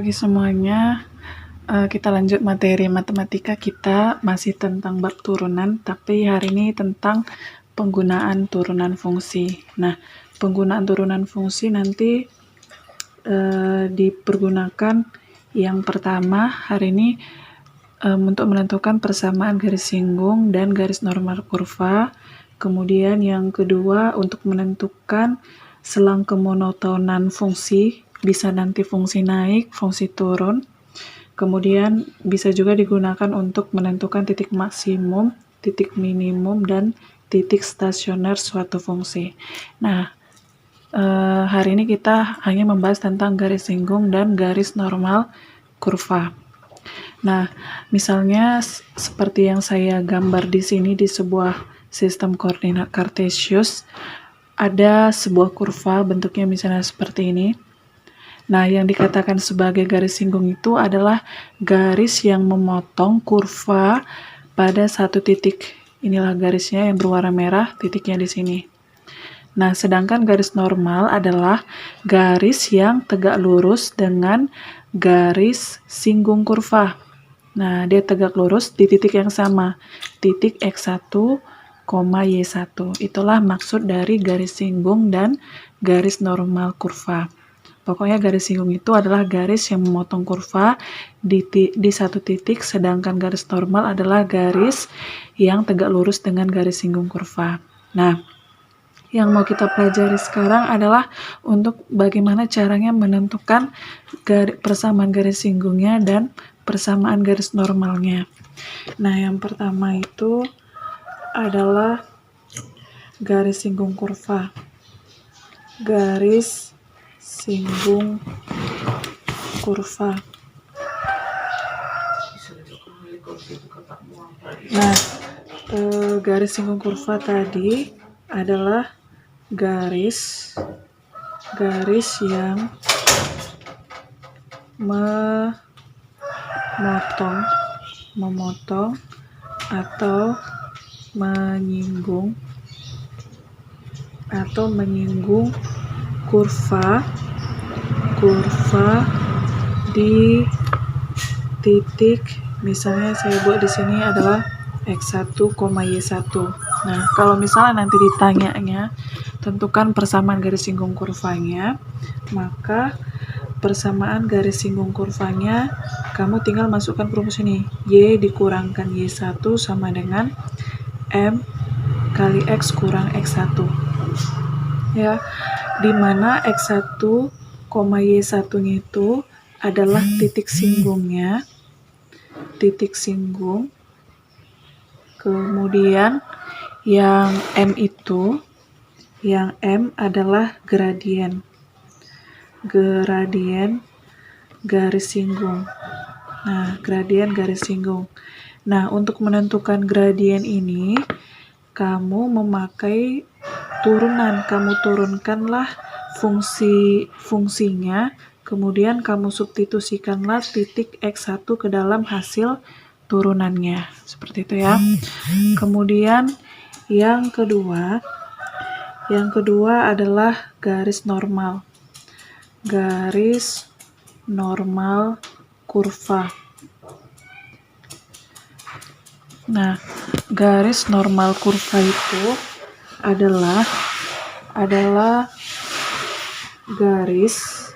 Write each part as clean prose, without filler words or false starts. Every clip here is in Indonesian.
pagi semuanya. Kita lanjut materi matematika kita masih tentang bab turunan, tapi hari ini tentang penggunaan turunan fungsi. Nah, penggunaan turunan fungsi nanti dipergunakan yang pertama hari ini untuk menentukan persamaan garis singgung dan garis normal kurva. Kemudian yang kedua untuk menentukan selang kemonotonan fungsi, bisa nanti fungsi naik, fungsi turun. Kemudian bisa juga digunakan untuk menentukan titik maksimum, titik minimum, dan titik stasioner suatu fungsi. Nah, hari ini kita hanya membahas tentang garis singgung dan garis normal kurva. Nah, misalnya seperti yang saya gambar di sini di sebuah sistem koordinat kartesius, ada sebuah kurva bentuknya misalnya seperti ini. Nah, yang dikatakan sebagai garis singgung itu adalah garis yang memotong kurva pada satu titik. Inilah garisnya yang berwarna merah, titiknya di sini. Nah, sedangkan garis normal adalah garis yang tegak lurus dengan garis singgung kurva. Nah, dia tegak lurus di titik yang sama, titik X1, Y1. Itulah maksud dari garis singgung dan garis normal kurva. Pokoknya garis singgung itu adalah garis yang memotong kurva di satu titik, sedangkan garis normal adalah garis yang tegak lurus dengan garis singgung kurva. Nah, yang mau kita pelajari sekarang adalah untuk bagaimana caranya menentukan persamaan garis singgungnya dan persamaan garis normalnya. Nah, yang pertama itu adalah garis singgung kurva. Garis singgung kurva. Nah, garis singgung kurva tadi adalah garis yang memotong atau menyinggung kurva di titik, misalnya saya buat di sini adalah X1, Y1. Nah, kalau misalnya nanti ditanyanya tentukan persamaan garis singgung kurvanya, maka persamaan garis singgung kurvanya kamu tinggal masukkan rumus ini. Y dikurangkan Y1 sama dengan M kali X kurang X1. Ya, dimana X1, Y1-nya itu adalah titik singgungnya, titik singgung. Kemudian yang M adalah gradien garis singgung. Nah, gradien garis singgung. Nah, untuk menentukan gradien ini, kamu memakai turunan. Kamu turunkanlah fungsinya, kemudian kamu substitusikanlah titik X1 ke dalam hasil turunannya. Seperti itu ya. Kemudian yang kedua adalah garis normal. Garis normal kurva. Nah, garis normal kurva itu adalah garis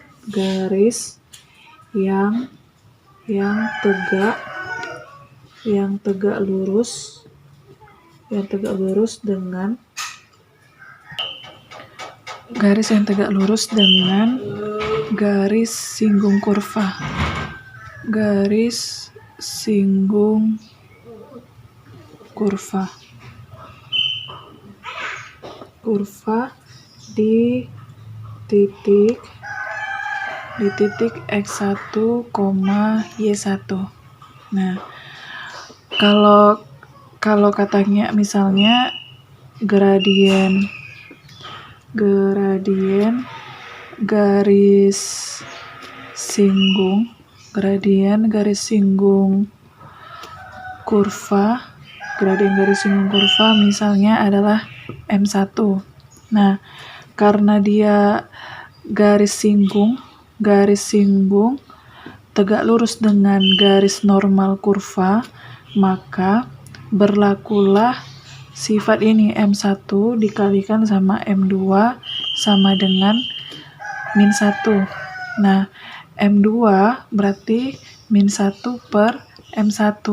yang tegak lurus dengan garis singgung kurva. Garis singgung kurva di titik X1, Y1. Nah, kalau katanya misalnya gradien garis singgung kurva, misalnya adalah M1. Nah, karena dia garis singgung, tegak lurus dengan garis normal kurva, maka berlakulah sifat ini, M1 dikalikan sama M2 sama dengan min 1. Nah, M2 berarti min 1 per M1,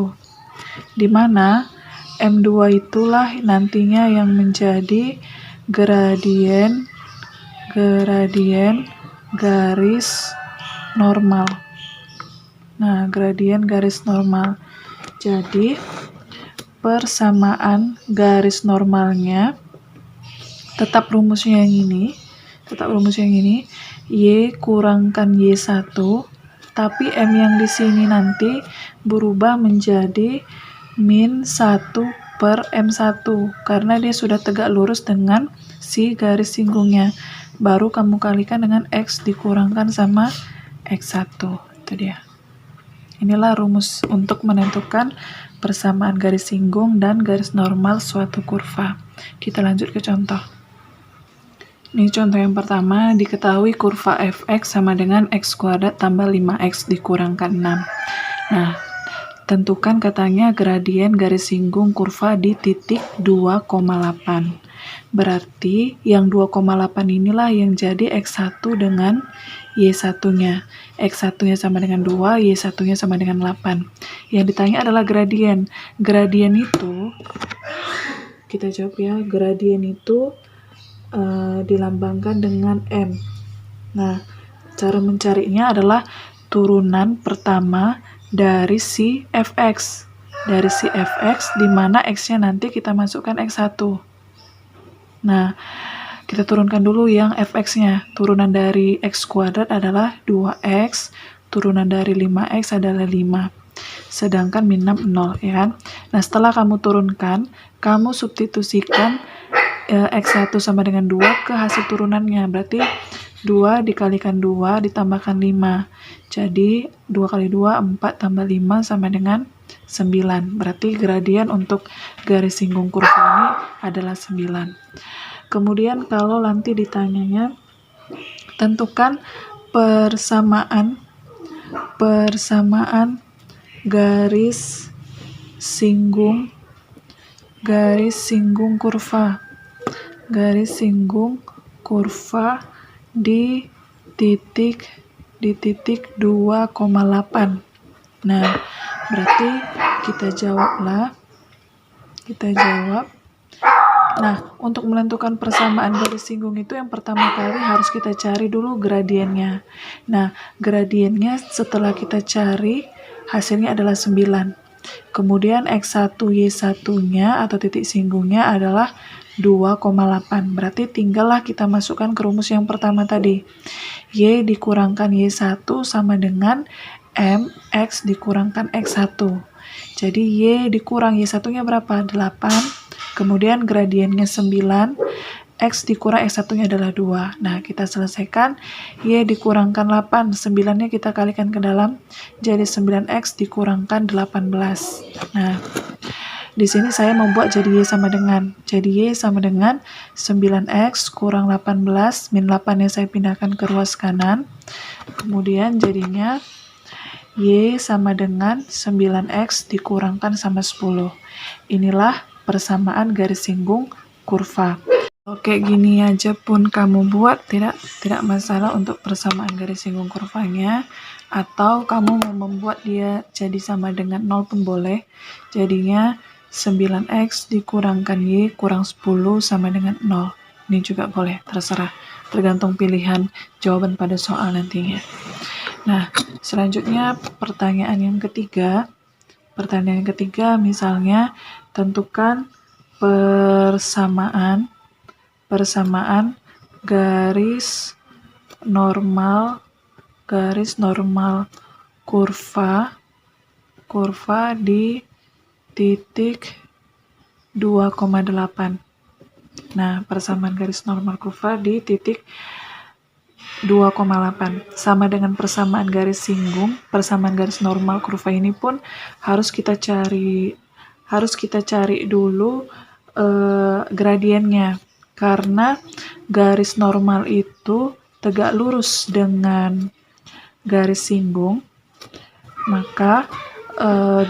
di mana M2 itulah nantinya yang menjadi gradien garis normal. Nah, gradien garis normal. Jadi, persamaan garis normalnya tetap rumusnya yang ini. Y kurangkan Y1, tapi M yang di sini nanti berubah menjadi min 1 per M1 karena dia sudah tegak lurus dengan si garis singgungnya. Baru kamu kalikan dengan X dikurangkan sama X1. Itu dia. Inilah rumus untuk menentukan persamaan garis singgung dan garis normal suatu kurva. Kita lanjut ke contoh. Ini contoh yang pertama, diketahui kurva fx sama dengan x kuadrat tambah 5x dikurangkan 6. Nah, tentukan katanya gradien garis singgung kurva di titik 2,8. Berarti yang 2,8 inilah yang jadi x1 dengan y1-nya. X1-nya sama dengan 2, y1-nya sama dengan 8. Yang ditanya adalah gradien. Gradien itu, kita jawab ya, gradien itu dilambangkan dengan M. Nah, cara mencarinya adalah turunan pertama dari si fx. Dari si fx, di mana x-nya nanti kita masukkan x1. Nah, kita turunkan dulu yang fx-nya. Turunan dari x kuadrat adalah 2x, turunan dari 5x adalah 5. Sedangkan min 6, 0, ya kan? Nah, setelah kamu turunkan, kamu substitusikan X1 sama dengan 2 ke hasil turunannya. Berarti 2 dikalikan 2 ditambahkan 5. Jadi 2 kali 2, 4 tambah 5 sama dengan 9. Berarti gradien untuk garis singgung kurva ini adalah 9. Kemudian kalau nanti ditanyanya, tentukan persamaan garis singgung kurva. Garis singgung kurva di titik 2,8. Nah, berarti kita jawab. Nah, untuk menentukan persamaan garis singgung itu yang pertama kali harus kita cari dulu gradiennya. Nah, gradiennya setelah kita cari hasilnya adalah 9. Kemudian X1 Y1-nya atau titik singgungnya adalah 2,8. Berarti tinggallah kita masukkan ke rumus yang pertama tadi. Y dikurangkan Y1 sama dengan MX dikurangkan X1. Jadi Y dikurang Y1-nya berapa? 8. Kemudian gradiennya 9. X dikurang X1-nya adalah 2. Nah, kita selesaikan. Y dikurangkan 8. 9-nya kita kalikan ke dalam. Jadi 9X dikurangkan 18. Nah, di sini saya membuat jadi Y sama dengan. Jadi Y sama dengan 9X kurang 18. Min 8-nya saya pindahkan ke ruas kanan. Kemudian jadinya Y sama dengan 9X dikurangkan sama 10. Inilah persamaan garis singgung kurva. Oke, gini aja pun kamu buat, tidak masalah untuk persamaan garis singgung kurvanya. Atau kamu mau membuat dia jadi sama dengan 0 pun boleh. Jadinya 9X dikurangkan Y kurang 10 sama dengan 0. Ini juga boleh, terserah. Tergantung pilihan jawaban pada soal nantinya. Nah, selanjutnya pertanyaan yang ketiga. Pertanyaan yang ketiga misalnya, tentukan persamaan garis normal kurva di titik 2,8. Nah, persamaan garis normal kurva di titik 2,8 sama dengan persamaan garis singgung. Persamaan garis normal kurva ini pun harus kita cari dulu gradiennya. Karena garis normal itu tegak lurus dengan garis singgung. maka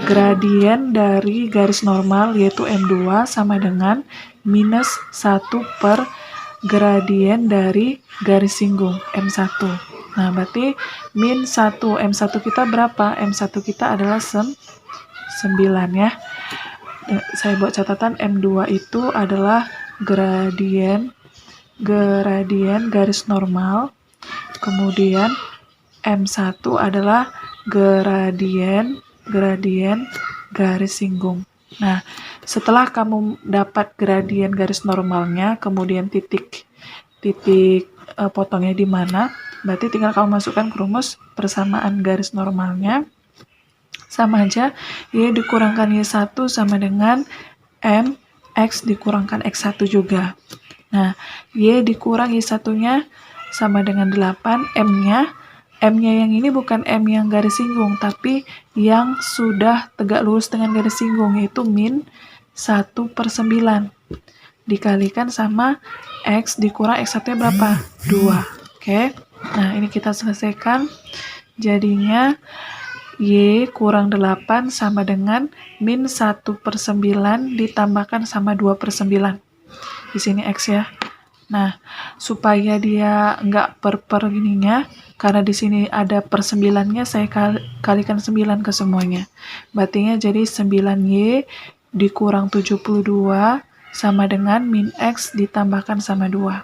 gradien dari garis normal yaitu M2 sama dengan minus 1 per gradien dari garis singgung M1. Nah, berarti min 1, M1 kita berapa? M1 kita adalah 9 ya. Saya buat catatan, M2 itu adalah gradien garis normal, kemudian M1 adalah gradien garis singgung. Nah, setelah kamu dapat gradien garis normalnya, kemudian titik potongnya di mana, berarti tinggal kamu masukkan ke rumus persamaan garis normalnya. Sama aja, Y dikurangkan Y1 sama dengan MX dikurangkan X1 juga. Nah, Y dikurang Y1-nya sama dengan 8, M-nya yang ini bukan M yang garis singgung, tapi yang sudah tegak lurus dengan garis singgung, yaitu min 1/9. Dikalikan sama X dikurang X1-nya berapa? 2. Oke, nah ini kita selesaikan. Jadinya Y kurang 8 sama dengan min 1/9 ditambahkan sama 2/9. Di sini X ya. Nah, supaya dia nggak per ininya, karena di sini ada per 9-nya, saya kalikan 9 ke semuanya. Berarti jadi 9Y dikurang 72 sama dengan min X ditambahkan sama 2.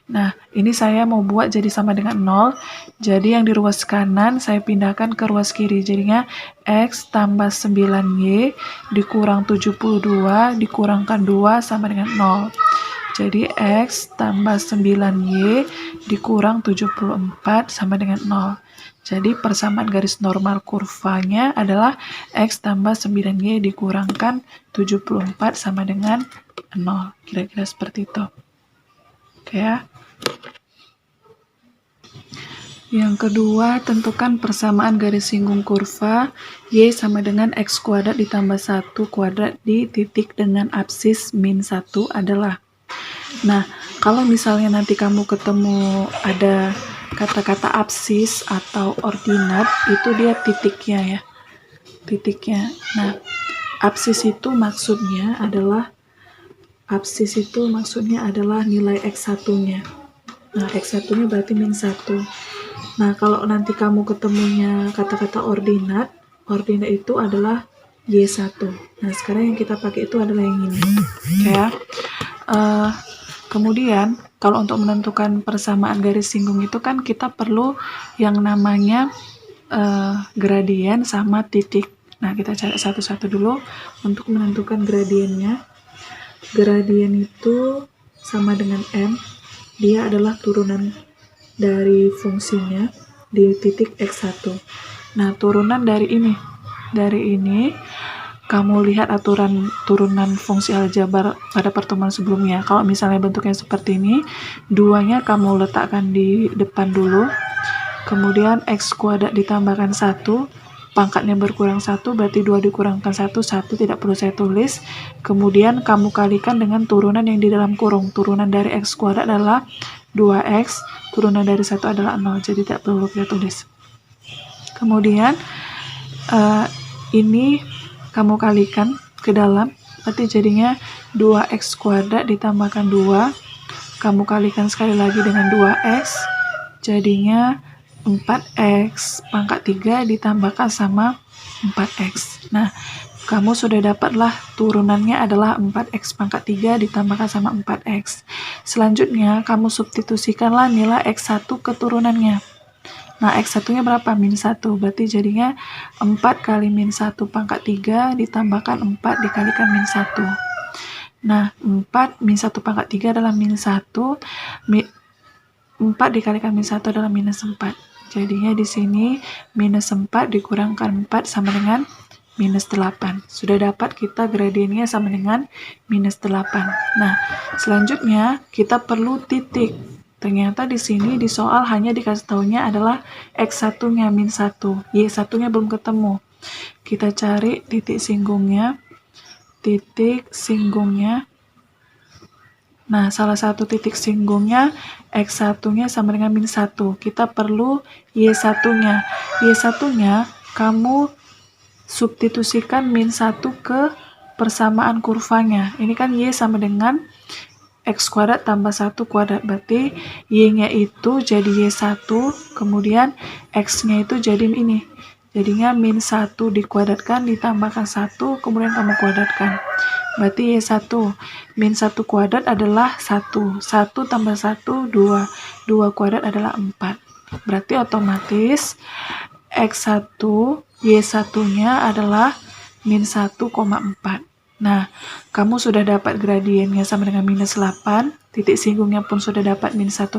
Nah, ini saya mau buat jadi sama dengan 0. Jadi yang di ruas kanan saya pindahkan ke ruas kiri. Jadinya X tambah 9Y dikurang 72 dikurangkan 2 sama dengan 0. Jadi X tambah 9Y dikurang 74 sama dengan 0. Jadi persamaan garis normal kurvanya adalah X tambah 9Y dikurangkan 74 sama dengan 0. Kira-kira seperti itu. Oke ya. Yang kedua, tentukan persamaan garis singgung kurva Y sama dengan X kuadrat ditambah 1 kuadrat di titik dengan absis min 1 adalah. Nah, kalau misalnya nanti kamu ketemu ada kata-kata absis atau ordinat, itu dia titiknya ya. Titiknya. Nah, absis itu maksudnya adalah nilai X1-nya. Nah, X1-nya berarti min 1. Nah, kalau nanti kamu ketemunya kata-kata ordinat itu adalah Y1. Nah, sekarang yang kita pakai itu adalah yang ini. Ya. Kemudian, kalau untuk menentukan persamaan garis singgung itu kan kita perlu yang namanya gradien sama titik. Nah, kita cari satu-satu dulu untuk menentukan gradiennya. Gradien itu sama dengan M. Dia adalah turunan dari fungsinya di titik X1. Nah, turunan dari ini. Dari ini, kamu lihat aturan turunan fungsi aljabar pada pertemuan sebelumnya. Kalau misalnya bentuknya seperti ini, 2-nya kamu letakkan di depan dulu. Kemudian X kuadrat ditambahkan 1, pangkatnya berkurang 1, berarti 2 dikurangkan 1 tidak perlu saya tulis. Kemudian kamu kalikan dengan turunan yang di dalam kurung. Turunan dari X kuadrat adalah 2X, turunan dari 1 adalah 0, jadi tidak perlu kita tulis. Kemudian ini kamu kalikan ke dalam, berarti jadinya 2X kuadrat ditambahkan 2, kamu kalikan sekali lagi dengan 2X, jadinya 4X pangkat 3 ditambahkan sama 4X. Nah, kamu sudah dapatlah turunannya adalah 4X pangkat 3 ditambahkan sama 4X. Selanjutnya, kamu substitusikanlah nilai X1 ke turunannya. Nah, X1-nya berapa? Min 1. Berarti jadinya 4 kali min 1 pangkat 3 ditambahkan 4 dikalikan min 1. Nah, 4 min 1 pangkat 3 adalah min 1. 4 dikalikan min 1 adalah minus 4. Jadinya di sini minus 4 dikurangkan 4 sama dengan minus 8. Sudah dapat kita gradiennya sama dengan minus 8. Nah, selanjutnya kita perlu titik. Ternyata di sini di soal hanya dikasih tahunya adalah X1-nya min 1. Y1-nya belum ketemu. Kita cari titik singgungnya. Nah, salah satu titik singgungnya X1-nya sama dengan min 1. Kita perlu Y1-nya. Y1-nya kamu substitusikan min 1 ke persamaan kurvanya. Ini kan Y sama dengan X kuadrat tambah 1 kuadrat, berarti Y-nya itu jadi Y1, kemudian X-nya itu jadi ini. Jadinya min 1 dikuadratkan ditambahkan 1, kemudian kamu kuadratkan. Berarti Y1. Min 1 kuadrat adalah 1. 1 tambah 1, 2. 2 kuadrat adalah 4. Berarti otomatis X1, Y1-nya adalah min 1,4. Nah, kamu sudah dapat gradiennya sama dengan minus 8, titik singgungnya pun sudah dapat min 1,4,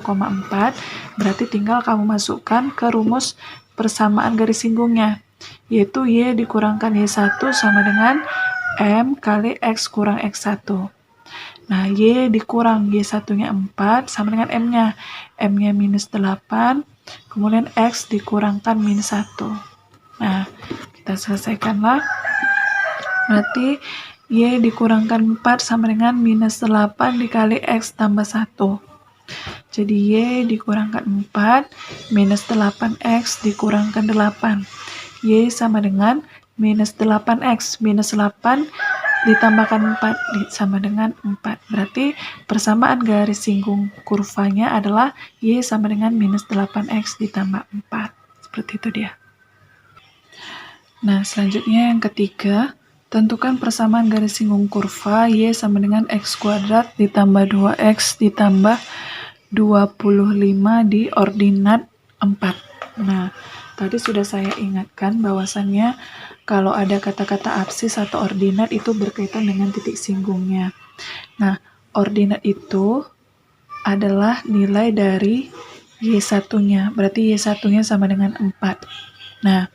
berarti tinggal kamu masukkan ke rumus persamaan garis singgungnya, yaitu Y dikurangkan Y1 sama dengan M kali X kurang X1. Nah, Y dikurang Y1-nya 4 sama dengan M-nya. M-nya minus 8, kemudian X dikurangkan min 1. Nah, kita selesaikanlah. Berarti Y dikurangkan 4 sama dengan minus 8 dikali X tambah 1. Jadi Y dikurangkan 4, minus 8X dikurangkan 8. Y sama dengan minus 8X. Minus 8 ditambahkan 4 sama dengan 4. Berarti persamaan garis singgung kurvanya adalah Y sama dengan minus 8X ditambah 4. Seperti itu dia. Nah, selanjutnya yang ketiga. Tentukan persamaan garis singgung kurva Y sama dengan X kuadrat ditambah 2X ditambah 25 di ordinat 4. Nah, tadi sudah saya ingatkan bahwasannya kalau ada kata-kata absis atau ordinat itu berkaitan dengan titik singgungnya. Nah, ordinat itu adalah nilai dari Y1-nya, berarti Y1-nya sama dengan 4. Nah,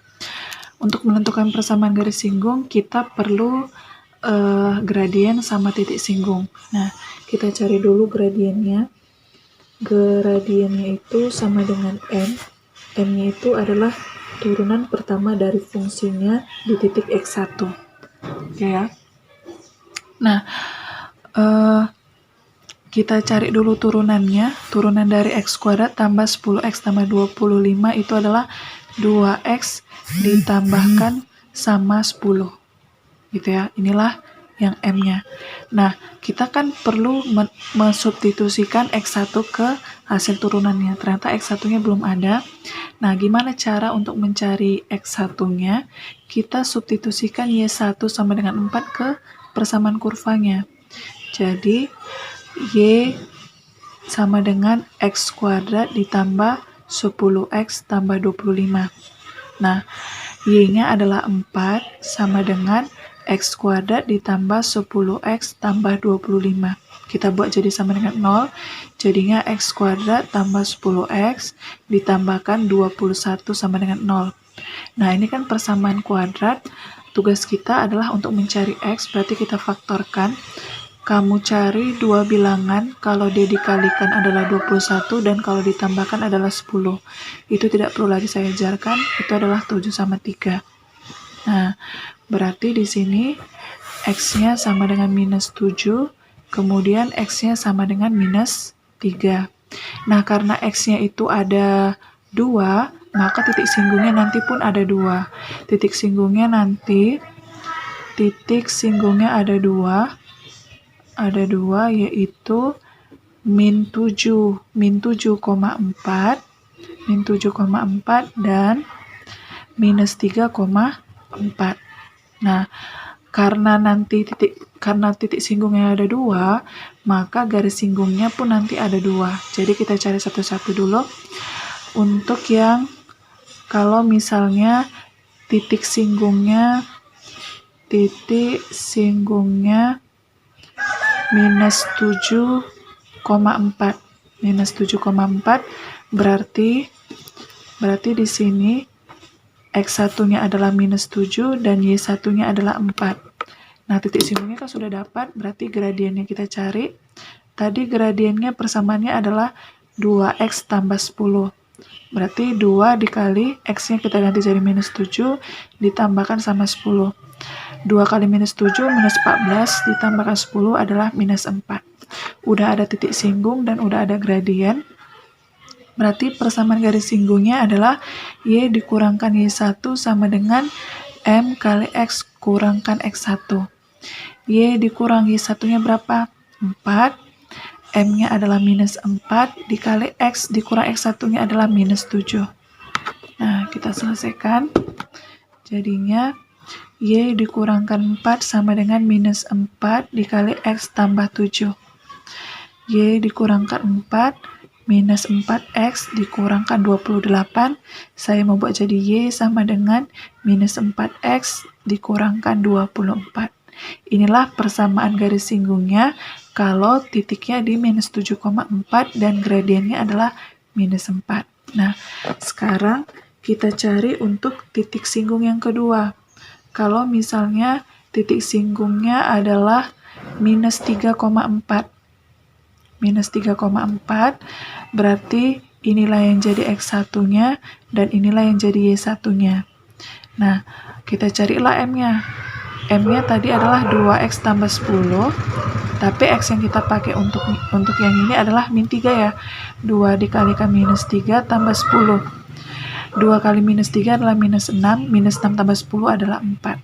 untuk menentukan persamaan garis singgung, kita perlu gradien sama titik singgung. Nah, kita cari dulu gradiennya. Gradiennya itu sama dengan M. M-nya itu adalah turunan pertama dari fungsinya di titik X1. Oke ya. Nah, kita cari dulu turunannya. Turunan dari X kuadrat tambah 10X tambah 25 itu adalah 2X ditambahkan sama 10 gitu ya. Inilah yang M-nya. Nah, kita kan perlu mensubstitusikan X1 ke hasil turunannya. Ternyata X1-nya belum ada. Nah, gimana cara untuk mencari X1-nya? Kita substitusikan Y1 sama dengan 4 ke persamaan kurvanya. Jadi, Y sama dengan X kuadrat ditambah 10X tambah 25. Nah, Y-nya adalah 4 sama dengan X kuadrat ditambah 10X tambah 25. Kita buat jadi sama dengan 0, jadinya X kuadrat tambah 10X ditambahkan 21 sama dengan 0. Nah, ini kan persamaan kuadrat. Tugas kita adalah untuk mencari X, berarti kita faktorkan. Kamu cari dua bilangan, kalau dia dikalikan adalah 21 dan kalau ditambahkan adalah 10. Itu tidak perlu lagi saya ajarkan, itu adalah 7 sama 3. Nah, berarti di sini X-nya sama dengan minus 7, kemudian X-nya sama dengan minus 3. Nah, karena X-nya itu ada 2, maka titik singgungnya nanti pun ada 2. Titik singgungnya nanti, ada 2, yaitu min 7,4 dan minus 3,4. Nah, karena titik singgungnya ada 2, maka garis singgungnya pun nanti ada 2. Jadi kita cari satu-satu dulu. Untuk yang kalau misalnya titik singgungnya minus 7,4. Minus 7,4 berarti di sini X1-nya adalah minus 7 dan Y1-nya adalah 4. Nah, titik singgungnya kan sudah dapat, berarti gradiennya kita cari. Tadi gradiennya persamaannya adalah 2X tambah 10. Berarti 2 dikali X-nya kita ganti jadi minus 7 ditambahkan sama 10. 2 kali minus 7 minus 14 ditambahkan 10 adalah minus 4. Udah ada titik singgung dan udah ada gradien. Berarti persamaan garis singgungnya adalah Y dikurangkan Y1 sama dengan M kali X kurangkan X1. Y dikurang Y1-nya berapa? 4. M-nya adalah minus 4 dikali X dikurang X1-nya adalah minus 7. Nah, kita selesaikan. Jadinya Y dikurangkan 4 sama dengan minus 4 dikali X tambah 7. Y dikurangkan 4 minus 4X dikurangkan 28. Saya mau buat jadi Y sama dengan minus 4X dikurangkan 24. Inilah persamaan garis singgungnya kalau titiknya di minus 7,4 dan gradiennya adalah minus 4. Nah, sekarang kita cari untuk titik singgung yang kedua. Kalau misalnya titik singgungnya adalah minus 3,4. Minus 3,4 berarti inilah yang jadi X1-nya dan inilah yang jadi Y1-nya. Nah, kita carilah M-nya. M-nya tadi adalah 2X tambah 10, tapi X yang kita pakai untuk yang ini adalah min 3 ya. 2 dikalikan minus 3 tambah 10. 2 kali minus 3 adalah minus 6, minus 6 tambah 10 adalah 4.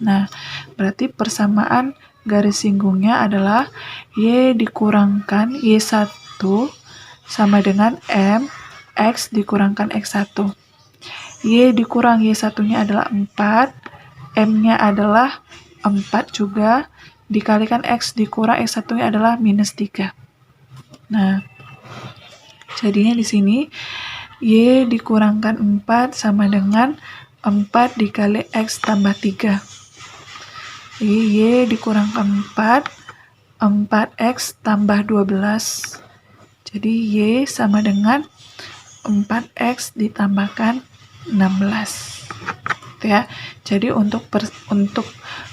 Nah, berarti persamaan garis singgungnya adalah Y dikurangkan Y1 sama dengan M X dikurangkan X1. Y dikurang Y1-nya adalah 4, M-nya adalah 4 juga, dikalikan X dikurang X1-nya adalah minus 3. Nah, jadinya di sini Y dikurangkan 4 sama dengan 4 dikali X tambah 3. Y dikurangkan 4, 4X tambah 12. Jadi Y sama dengan 4X ditambahkan 16. Gitu ya. Jadi untuk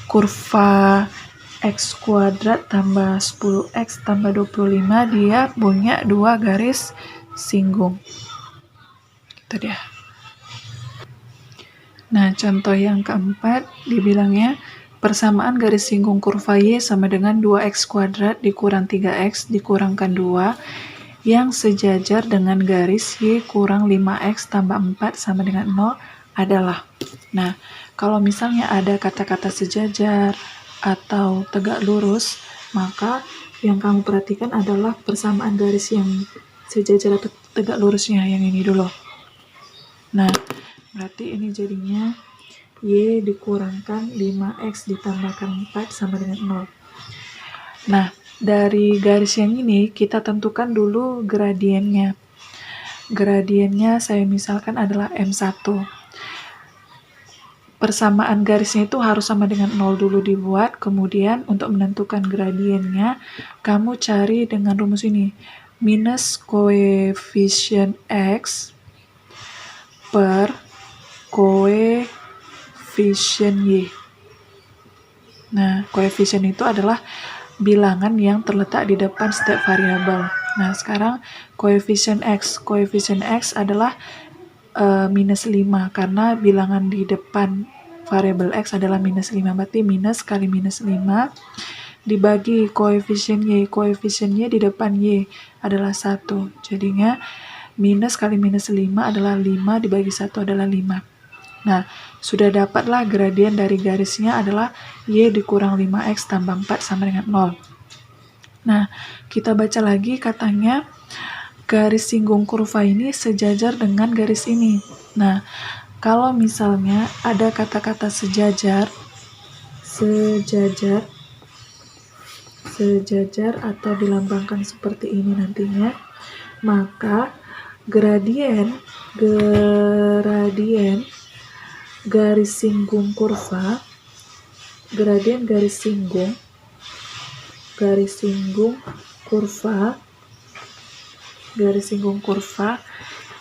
kurva X kuadrat tambah 10X tambah 25 dia punya 2 garis singgung. Itu dia. Nah, contoh yang keempat dibilangnya persamaan garis singgung kurva Y sama dengan 2X kuadrat dikurang 3X dikurangkan 2 yang sejajar dengan garis Y kurang 5X tambah 4 sama dengan 0 adalah. Nah, kalau misalnya ada kata-kata sejajar atau tegak lurus, maka yang kamu perhatikan adalah persamaan garis yang sejajar atau tegak lurusnya, yang ini dulu. Nah, berarti ini jadinya Y dikurangkan 5X ditambahkan 4 sama dengan 0. Nah, dari garis yang ini kita tentukan dulu gradiennya. Gradiennya saya misalkan adalah M1. Persamaan garisnya itu harus sama dengan 0 dulu dibuat, kemudian untuk menentukan gradiennya, kamu cari dengan rumus ini. Minus koefisien X per koefisien Y. Nah, koefisien itu adalah bilangan yang terletak di depan setiap variabel. Nah, sekarang koefisien X adalah minus 5 karena bilangan di depan variabel X adalah minus 5, berarti minus kali minus 5 dibagi koefisien Y di depan Y adalah 1, jadinya minus kali minus 5 adalah 5 dibagi 1 adalah 5. Nah, sudah dapatlah gradien dari garisnya adalah Y dikurang 5X tambah 4 sama dengan 0. Nah, kita baca lagi katanya garis singgung kurva ini sejajar dengan garis ini. Nah, kalau misalnya ada kata-kata sejajar atau dilambangkan seperti ini nantinya, maka gradien garis singgung kurva,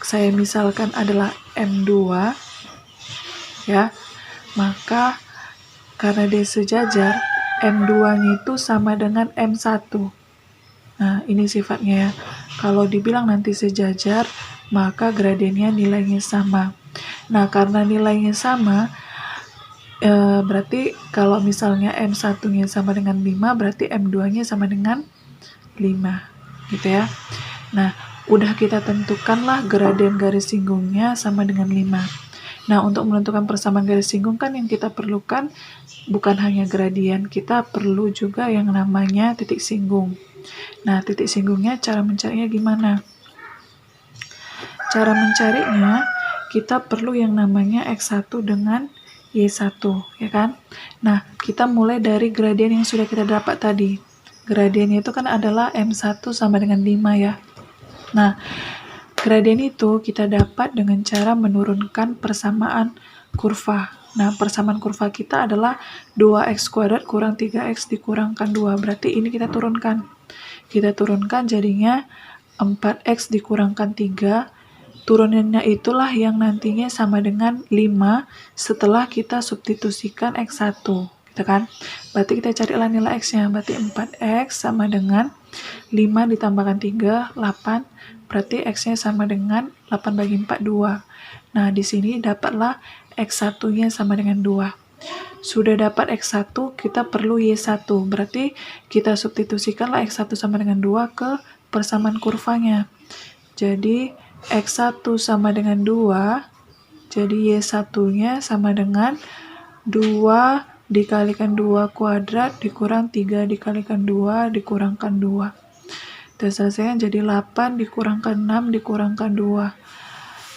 saya misalkan adalah M2 ya, maka karena dia sejajar, M2-nya itu sama dengan M1. Nah, ini sifatnya ya. Kalau dibilang nanti sejajar, maka gradiennya nilainya sama. Nah, karena nilainya sama, berarti kalau misalnya M1-nya sama dengan 5, berarti M2-nya sama dengan 5, gitu ya. Nah, udah kita tentukanlah gradien garis singgungnya sama dengan 5. Nah, untuk menentukan persamaan garis singgung kan yang kita perlukan bukan hanya gradien, kita perlu juga yang namanya titik singgung. Nah, titik singgungnya cara mencarinya gimana? Cara mencarinya, kita perlu yang namanya X1 dengan Y1, ya kan? Nah, kita mulai dari gradien yang sudah kita dapat tadi. Gradiennya itu kan adalah M1 sama dengan 5 ya. Nah, gradien itu kita dapat dengan cara menurunkan persamaan kurva. Nah, persamaan kurva kita adalah 2x kuadrat kurang 3x dikurangkan 2. Berarti ini kita turunkan. Kita turunkan jadinya 4x dikurangkan 3. Turunannya itulah yang nantinya sama dengan 5 setelah kita substitusikan X1. Gitu kan? Berarti kita carilah nilai X-nya. Berarti 4X sama dengan 5 ditambahkan 3, 8. Berarti X-nya sama dengan 8 bagi 4, 2. Nah, di sini dapatlah X1-nya sama dengan 2. Sudah dapat X1, kita perlu Y1. Berarti kita substitusikanlah X1 sama dengan 2 ke persamaan kurvanya. Jadi X1 sama dengan 2, jadi Y1-nya sama dengan 2 dikalikan 2 kuadrat dikurang 3 dikalikan 2 dikurangkan 2. Kita selesaikan jadi 8 dikurangkan 6 dikurangkan 2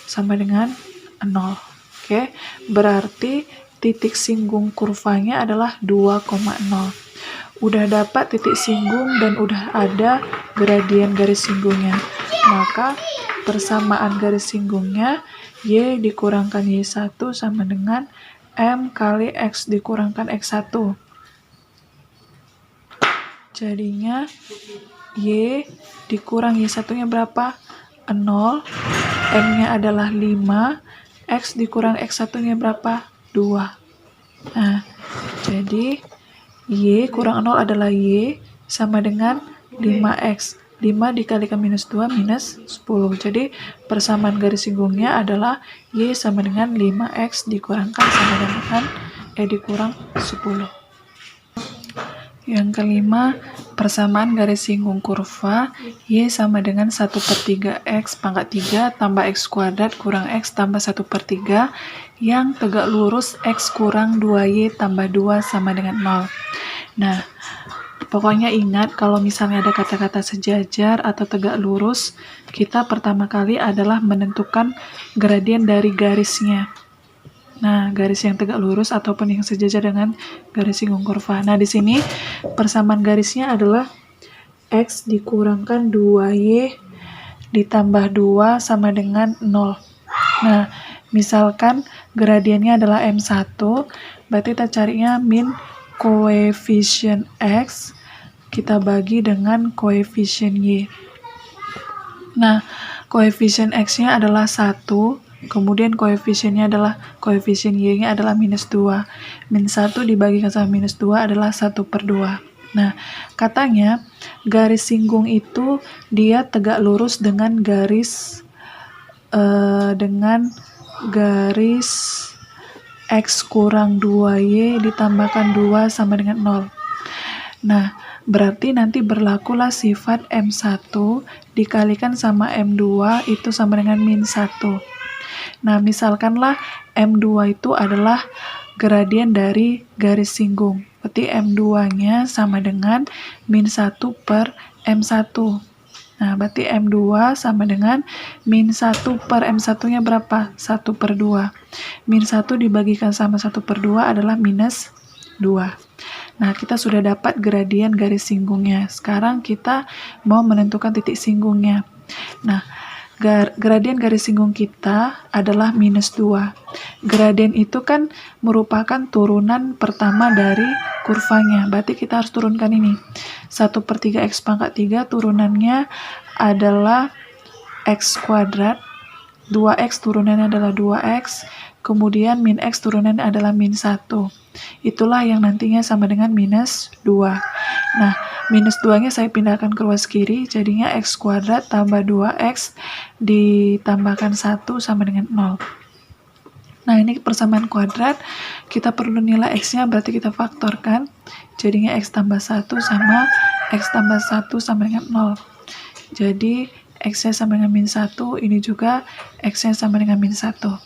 sama dengan 0. Oke, berarti titik singgung kurvanya adalah 2,0. Udah dapat titik singgung dan udah ada gradien garis singgungnya. Maka persamaan garis singgungnya Y dikurangkan Y1 sama dengan M kali X dikurangkan X1. Jadinya Y dikurang Y1-nya berapa? 0. M-nya adalah 5. X dikurang X1-nya berapa? 2. Nah, jadi Y kurang 0 adalah Y sama dengan 5X. 5 dikalikan minus 2 minus 10. Jadi persamaan garis singgungnya adalah Y sama dengan 5X dikurangkan sama dengan dikurang 10. Yang kelima, persamaan garis singgung kurva Y sama dengan 1/3X pangkat 3 tambah X kuadrat kurang X tambah 1/3 yang tegak lurus X kurang 2Y tambah 2 sama dengan 0. Nah, pokoknya ingat kalau misalnya ada kata-kata sejajar atau tegak lurus, kita pertama kali adalah menentukan gradien dari garisnya. Nah, garis yang tegak lurus ataupun yang sejajar dengan garis singgung kurva. Nah, di sini persamaan garisnya adalah X dikurangkan 2Y ditambah 2 sama dengan 0. Nah, misalkan gradiennya adalah M1, berarti kita carinya min koefisien X kita bagi dengan koefisien Y. Nah, koefisien X-nya adalah 1, kemudian koefisiennya adalah koefisien Y-nya adalah minus 2. Min 1 dibagikan sama minus 2 adalah 1/2. Nah, katanya garis singgung itu dia tegak lurus dengan garis X kurang 2Y ditambahkan 2 sama dengan 0. Nah, berarti nanti berlakulah sifat M1 dikalikan sama M2 itu sama dengan min 1. Nah, misalkanlah M2 itu adalah gradien dari garis singgung. Berarti M2-nya sama dengan min 1 per M1. Nah, berarti M2 sama dengan min 1 per M1-nya berapa? 1/2. Min 1 dibagikan sama 1/2 adalah minus 2. Nah, kita sudah dapat gradien garis singgungnya. Sekarang kita mau menentukan titik singgungnya. Nah, gradien garis singgung kita adalah minus 2. Gradien itu kan merupakan turunan pertama dari kurvanya. Berarti kita harus turunkan ini. 1/3X pangkat 3 turunannya adalah X kuadrat. 2X turunannya adalah 2X. Kemudian min X turunannya adalah min 1. Itulah yang nantinya sama dengan minus 2. Nah, minus 2-nya saya pindahkan ke ruas kiri, jadinya X kuadrat tambah 2X ditambahkan 1 sama dengan 0. Nah, ini persamaan kuadrat, kita perlu nilai X-nya, berarti kita faktorkan, jadinya X tambah 1 sama X tambah 1 sama dengan 0. Jadi, X-nya sama dengan min 1, ini juga X-nya sama dengan min 1.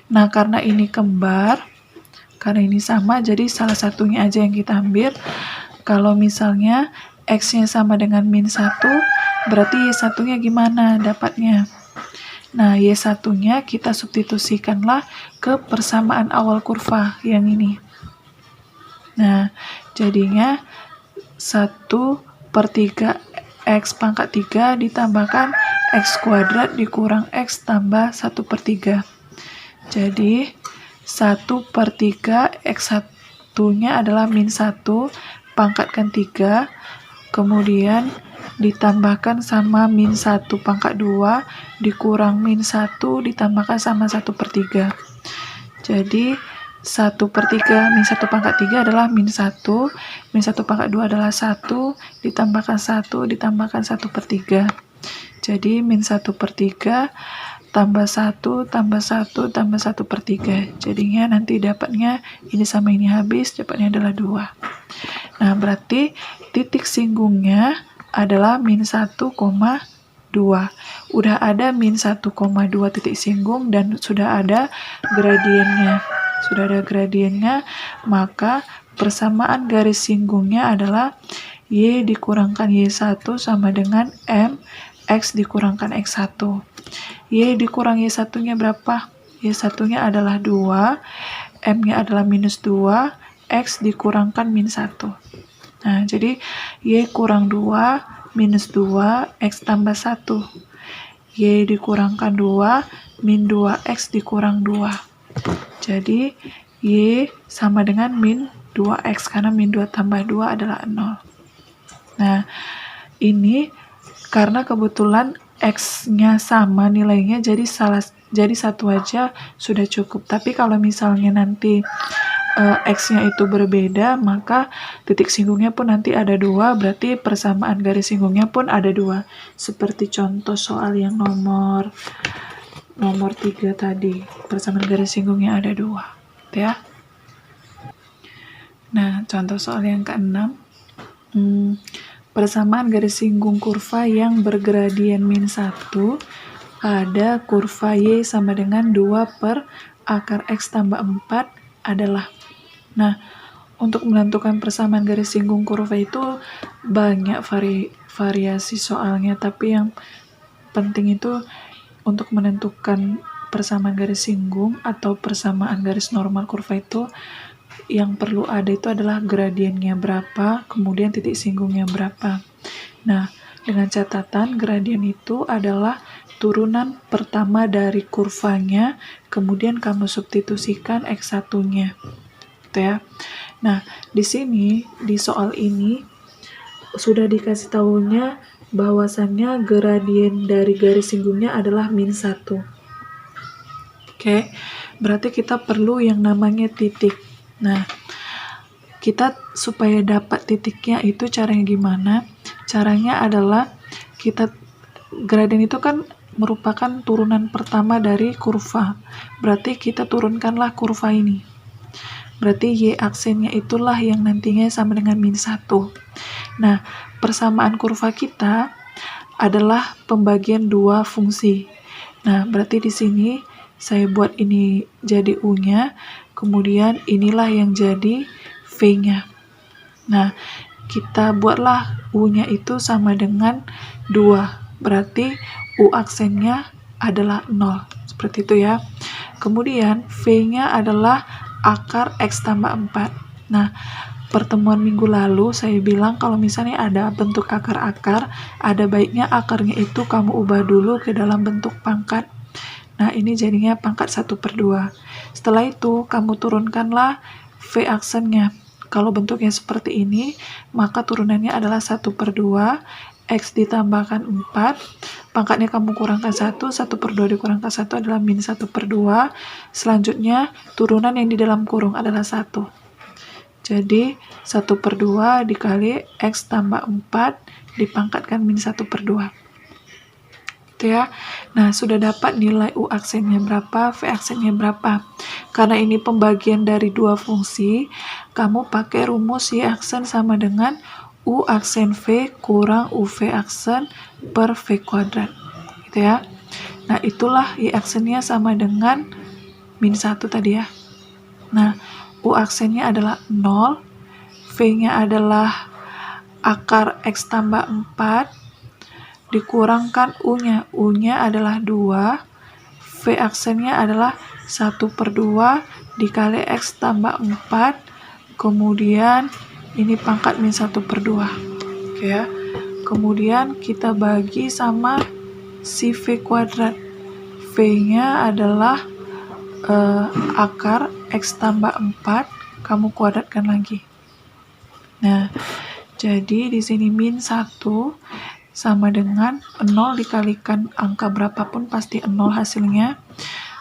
Nah, karena ini kembar, karena ini sama, jadi salah satunya aja yang kita ambil. Kalau misalnya X-nya sama dengan min 1, berarti Y1-nya gimana dapatnya? Nah, Y1-nya kita substitusikanlah ke persamaan awal kurva yang ini. Nah, jadinya 1/3 X pangkat 3 ditambahkan X kuadrat dikurang X tambah 1/3. Jadi, 1/3 X1-nya adalah min 1, pangkatkan 3, kemudian ditambahkan sama min 1 pangkat 2, dikurang min 1, ditambahkan sama 1/3. Jadi, 1/3 min 1 pangkat 3 adalah min 1, min 1 pangkat 2 adalah 1, ditambahkan 1, ditambahkan 1/3. Jadi, min 1/3 tambah 1, tambah 1, tambah 1/3. Jadinya nanti dapatnya ini sama ini habis, dapatnya adalah 2. Nah, berarti titik singgungnya adalah min 1,2. Udah ada min 1,2 titik singgung dan sudah ada gradiennya. Maka persamaan garis singgungnya adalah Y dikurangkan Y1 sama dengan M X dikurangkan X1. Y dikurang Y1-nya berapa? Y1-nya adalah 2, M-nya adalah minus 2, X dikurangkan min 1. Nah, jadi Y kurang 2, minus 2, X tambah 1. Y dikurangkan 2, min 2, X dikurang 2. Jadi, Y sama dengan min 2X, karena min 2 tambah 2 adalah 0. Nah, ini karena kebetulan X-nya sama nilainya, jadi satu aja sudah cukup. Tapi kalau misalnya nanti X-nya itu berbeda, maka titik singgungnya pun nanti ada 2, berarti persamaan garis singgungnya pun ada 2. Seperti contoh soal yang nomor 3 tadi, persamaan garis singgungnya ada 2, ya. Nah, contoh soal yang ke-6, persamaan garis singgung kurva yang bergradien min 1, ada kurva Y sama dengan 2 per akar X tambah 4 adalah. Nah, untuk menentukan persamaan garis singgung kurva itu banyak variasi soalnya, tapi yang penting itu untuk menentukan persamaan garis singgung atau persamaan garis normal kurva itu yang perlu ada itu adalah gradiennya berapa, kemudian titik singgungnya berapa. Nah, dengan catatan gradien itu adalah turunan pertama dari kurvanya, kemudian kamu substitusikan X1-nya. Gitu ya. Nah, di sini, di soal ini, sudah dikasih tahunya bahwasannya gradien dari garis singgungnya adalah min 1. Oke, berarti kita perlu yang namanya titik. Nah, kita supaya dapat titiknya itu caranya gimana? Caranya adalah gradien itu kan merupakan turunan pertama dari kurva. Berarti kita turunkanlah kurva ini. Berarti Y aksennya itulah yang nantinya sama dengan min 1. Nah, persamaan kurva kita adalah pembagian 2 fungsi. Nah, berarti di sini saya buat ini jadi U-nya, kemudian inilah yang jadi V-nya. Nah, kita buatlah U-nya itu sama dengan 2. Berarti U aksennya adalah 0. Seperti itu ya. Kemudian V-nya adalah akar X tambah 4. Nah, pertemuan minggu lalu saya bilang kalau misalnya ada bentuk akar-akar, ada baiknya akarnya itu kamu ubah dulu ke dalam bentuk pangkat. Nah, ini jadinya pangkat 1/2. Setelah itu, kamu turunkanlah V aksennya. Kalau bentuknya seperti ini, maka turunannya adalah 1/2, X ditambahkan 4, pangkatnya kamu kurangkan 1, 1/2 dikurangkan 1 adalah min 1/2, selanjutnya turunan yang di dalam kurung adalah 1. Jadi, 1/2 dikali X tambah 4 dipangkatkan min 1/2. Gitu ya. Nah, sudah dapat nilai U aksennya berapa, V aksennya berapa. Karena ini pembagian dari 2 fungsi, kamu pakai rumus Y aksen sama dengan U aksen V kurang UV aksen per V kuadrat. gitu ya. Nah, itulah Y aksennya sama dengan min 1 tadi ya. Nah, U aksennya adalah 0, V-nya adalah akar X tambah 4, dikurangkan U-nya. U-nya adalah 2, V aksennya adalah 1/2 dikali X tambah 4, kemudian ini pangkat min 1/2. Oke ya. Kemudian kita bagi sama si V kuadrat. V-nya adalah akar X tambah 4, kamu kuadratkan lagi. Nah, jadi di sini min 1 sama dengan 0 dikalikan angka berapapun pasti 0 hasilnya.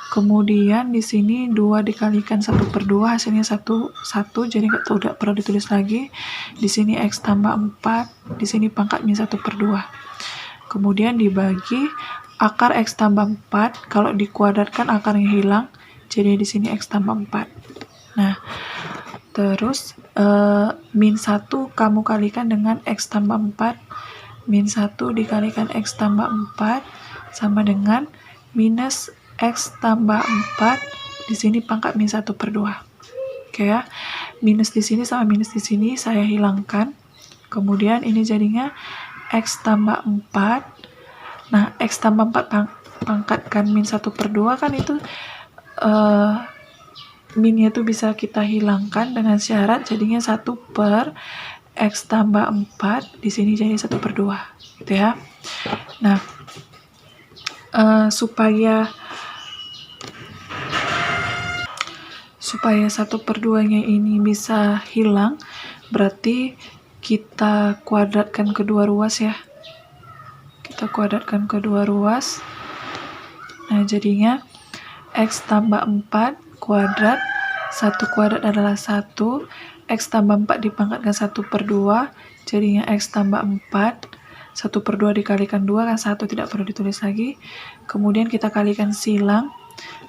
Kemudian di sini 2 dikalikan 1/2 hasilnya 1, jadi tidak perlu ditulis lagi. Di sini X tambah 4, di sini pangkat min 1/2. Kemudian dibagi akar X tambah 4, kalau dikuadratkan akarnya hilang, jadi di sini X tambah 4. Nah, terus min 1 kamu kalikan dengan X tambah 4, min 1 dikalikan X tambah 4 sama dengan minus X tambah 4, di sini pangkat min 1/2. Oke ya, minus di sini sama minus di sini saya hilangkan. Kemudian ini jadinya X tambah 4. Nah, X tambah 4 pangkatkan min 1/2 kan itu minnya itu bisa kita hilangkan dengan syarat jadinya 1/X tambah 4, di sini jadi 1/2 gitu ya. Nah, supaya 1/2-nya ini bisa hilang, berarti kita kuadratkan kedua ruas ya. Kita kuadratkan kedua ruas. Nah, jadinya X tambah 4 kuadrat, 1 kuadrat adalah 1, X tambah 4 dipangkatkan 1/2, jadinya X tambah 4, 1/2 dikalikan 2 kan 1, tidak perlu ditulis lagi. Kemudian kita kalikan silang,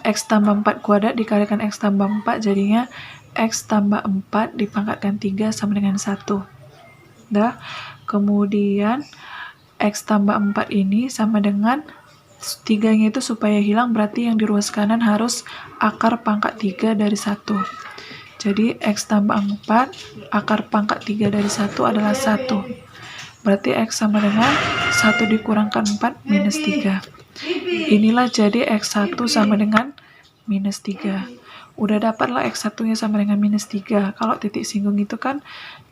X tambah 4 kuadrat dikalikan X tambah 4, jadinya X tambah 4 dipangkatkan 3 sama dengan 1. Dah. Kemudian X tambah 4 ini sama dengan 3-nya itu supaya hilang, berarti yang di ruas kanan harus akar pangkat 3 dari 1. Jadi X tambah 4, akar pangkat 3 dari 1 adalah 1. Berarti X sama dengan 1 dikurangkan 4, minus 3. Inilah jadi X1 sama dengan minus 3. Udah dapatlah X1-nya sama dengan minus 3. Kalau titik singgung itu kan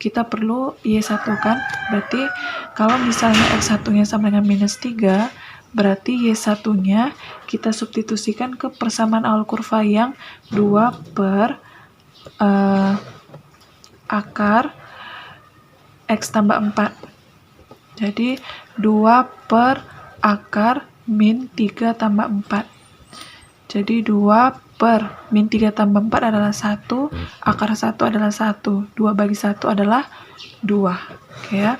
kita perlu Y1 kan. Berarti kalau misalnya X1-nya sama dengan minus 3, berarti Y1-nya kita substitusikan ke persamaan awal kurva yang 2 per akar X tambah 4. Jadi 2 per akar min 3 tambah 4. Jadi 2 per min 3 tambah 4 adalah 1, akar 1 adalah 1, 2 bagi 1 adalah 2. Oke ya.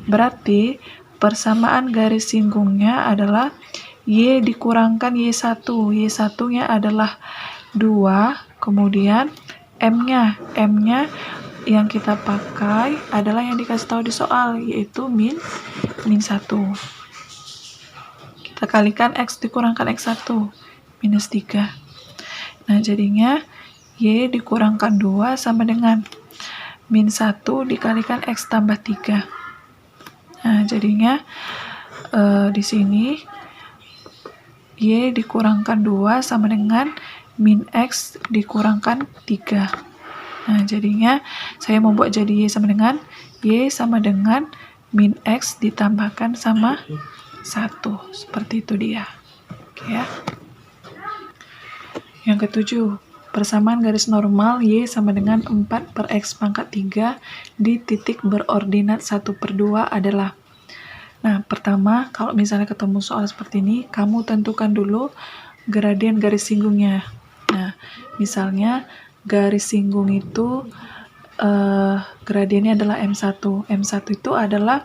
Berarti persamaan garis singgungnya adalah Y dikurangkan Y1. Y1-nya adalah 2, kemudian M-nya yang kita pakai adalah yang dikasih tahu di soal, yaitu min 1. Kita kalikan X dikurangkan X1, minus 3. Nah, jadinya Y dikurangkan 2 sama dengan min 1 dikalikan X tambah 3. Nah, jadinya di sini Y dikurangkan 2 sama dengan min X dikurangkan 3. Nah, jadinya saya membuat jadi Y sama dengan min X ditambahkan sama 1. Seperti itu dia. Oke ya. Yang ketujuh, persamaan garis normal Y sama dengan 4 per X pangkat 3 di titik berordinat 1/2 adalah. Nah, pertama, kalau misalnya ketemu soal seperti ini, kamu tentukan dulu gradien garis singgungnya. Nah, misalnya garis singgung itu gradiennya adalah M1. M1 itu adalah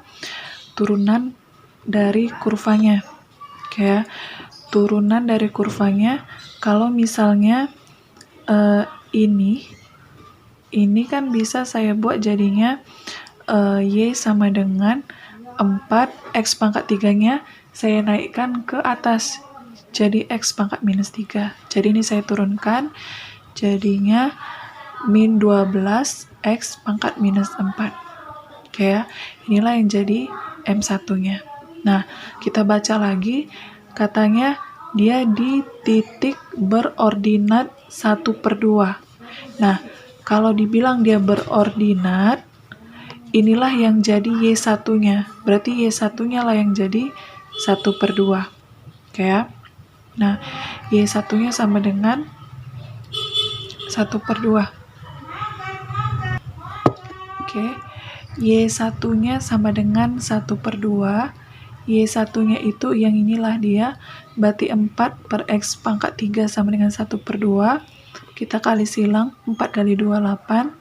turunan dari kurvanya. Oke ya. Turunan dari kurvanya, kalau misalnya ini kan bisa saya buat jadinya Y sama dengan 4, X pangkat 3-nya saya naikkan ke atas, jadi X pangkat minus 3. Jadi ini saya turunkan, jadinya min 12 X pangkat minus 4. Oke ya, inilah yang jadi M1-nya. Nah, kita baca lagi, katanya dia di titik berordinat 1/2. Nah, kalau dibilang dia berordinat, inilah yang jadi Y1-nya. Berarti Y1-nya lah yang jadi 1/2. Oke ya. Nah, Y1-nya sama dengan 1/2. Oke. Y1-nya sama dengan 1/2. Y1-nya itu yang inilah dia. Berarti 4 per X pangkat 3 sama dengan 1/2. Kita kali silang, 4 kali 2, 8.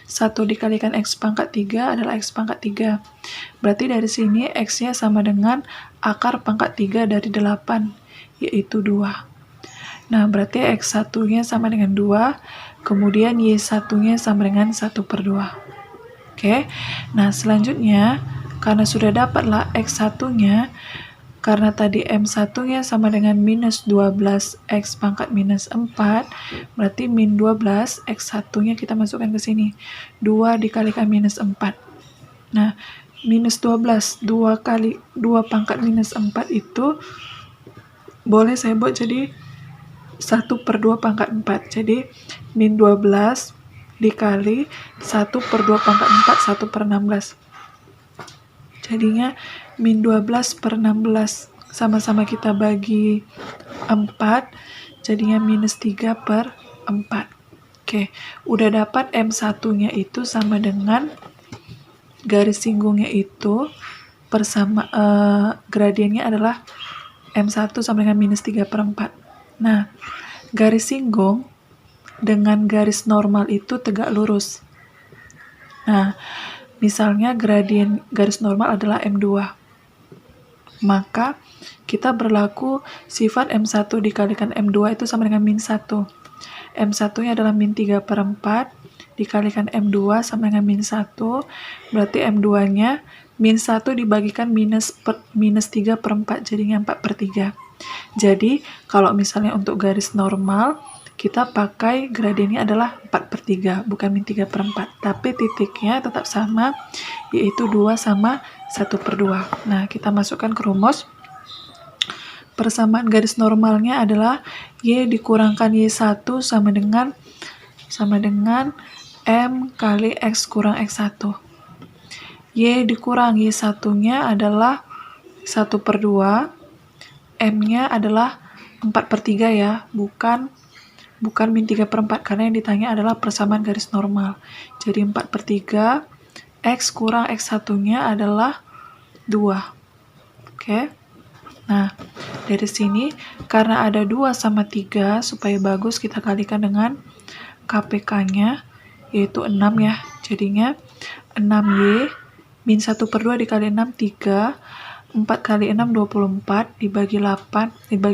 1 dikalikan X pangkat 3 adalah X pangkat 3. Berarti dari sini X-nya sama dengan akar pangkat 3 dari 8, yaitu 2. Nah, berarti X1-nya sama dengan 2, kemudian Y1-nya sama dengan 1/2. Oke, nah selanjutnya, karena sudah dapatlah X1-nya, karena tadi M1-nya sama dengan minus 12 X pangkat minus 4, berarti min 12, X1-nya kita masukkan ke sini. 2 dikalikan minus 4. Nah, minus 12, 2 kali 2 pangkat minus 4 itu boleh saya buat jadi 1/2 pangkat 4. Jadi, min 12 dikali 1/2 pangkat 4, 1/16. Jadinya min 12/16. Sama-sama kita bagi 4, jadinya minus 3/4. Oke, udah dapat M1-nya itu sama dengan garis singgungnya itu gradiennya adalah M1 sama dengan minus 3/4. Nah, garis singgung dengan garis normal itu tegak lurus. Nah, misalnya gradien garis normal adalah M2. Maka kita berlaku sifat M1 dikalikan M2 itu sama dengan min 1. M1-nya adalah min 3/4 dikalikan M2 sama dengan min 1. Berarti M2-nya min 1 dibagikan minus 3/4, jadinya 4/3. Jadi, kalau misalnya untuk garis normal, kita pakai gradiennya adalah 4/3, bukan min 3/4. Tapi titiknya tetap sama, yaitu 2 sama 1/2. Nah, kita masukkan ke rumus. Persamaan garis normalnya adalah Y dikurangkan Y1 sama dengan M kali X kurang X1. Y dikurang Y1-nya adalah 1/2. M-nya adalah 4/3 ya, bukan min 3/4, karena yang ditanya adalah persamaan garis normal. Jadi 4/3, X kurang X1-nya adalah 2. Oke. Nah, dari sini, karena ada 2 sama 3, supaya bagus kita kalikan dengan KPK-nya, yaitu 6 ya. Jadinya 6Y, min 1/2 dikali 6, 3. 4 kali 6, 24, dibagi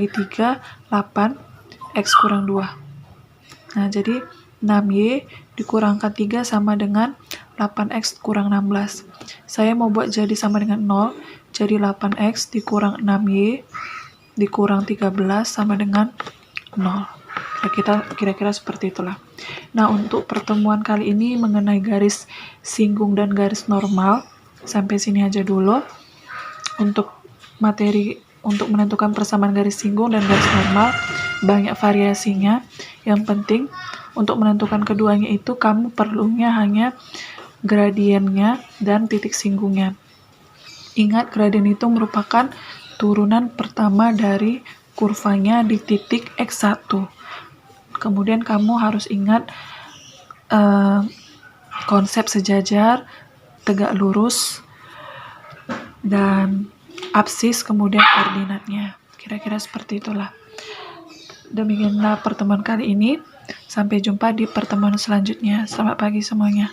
3, 8, X kurang 2. Nah, jadi 6Y dikurangkan 3 sama dengan 8X kurang 16. Saya mau buat jadi sama dengan 0, jadi 8X dikurang 6Y dikurang 13 sama dengan 0. Kira-kira seperti itulah. Nah, untuk pertemuan kali ini mengenai garis singgung dan garis normal, sampai sini aja dulu. Untuk materi untuk menentukan persamaan garis singgung dan garis normal, banyak variasinya. Yang penting untuk menentukan keduanya itu kamu perlunya hanya gradiennya dan titik singgungnya. Ingat, gradien itu merupakan turunan pertama dari kurvanya di titik X1. Kemudian kamu harus ingat konsep sejajar, tegak lurus, dan absis, kemudian ordinatnya. Kira-kira seperti itulah. Demikianlah pertemuan kali ini. Sampai jumpa di pertemuan selanjutnya. Selamat pagi semuanya.